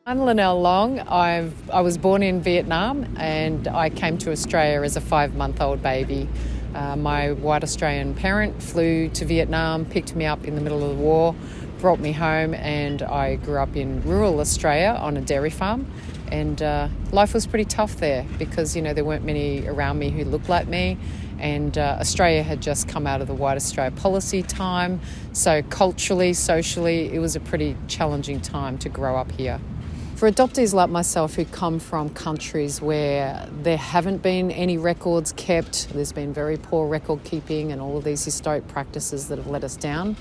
I'm Lynelle Long. I was born in Vietnam and I came to Australia as a 5-month-old baby. My white Australian parent flew to Vietnam, picked me up in the middle of the war, brought me home, and I grew up in rural Australia on a dairy farm. And life was pretty tough there because, there weren't many around me who looked like me. And Australia had just come out of the White Australia policy time. So culturally, socially, it was a pretty challenging time to grow up here. For adoptees like myself who come from countries where there haven't been any records kept, there's been very poor record keeping and all of these historic practices that have let us down,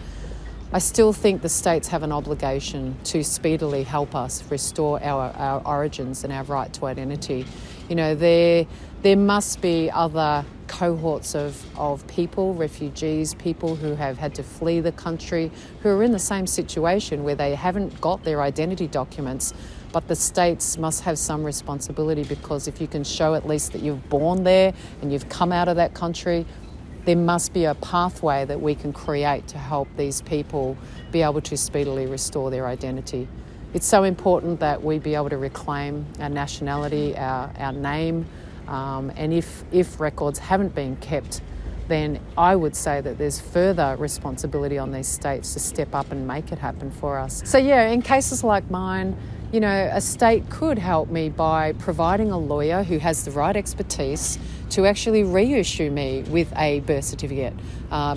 I still think the states have an obligation to speedily help us restore our origins and our right to identity. There must be other cohorts of people, refugees, people who have had to flee the country, who are in the same situation where they haven't got their identity documents, but the states must have some responsibility, because if you can show at least that you've born there and you've come out of that country, there must be a pathway that we can create to help these people be able to speedily restore their identity. It's so important that we be able to reclaim our nationality, our name, and if records haven't been kept, then I would say that there's further responsibility on these states to step up and make it happen for us. So in cases like mine, a state could help me by providing a lawyer who has the right expertise to actually reissue me with a birth certificate,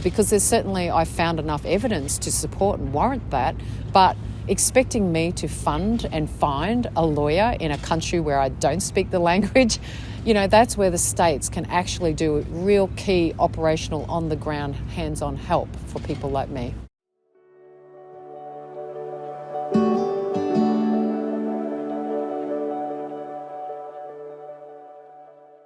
because I've found enough evidence to support and warrant that, but expecting me to fund and find a lawyer in a country where I don't speak the language, that's where the states can actually do real key operational on the ground hands-on help for people like me.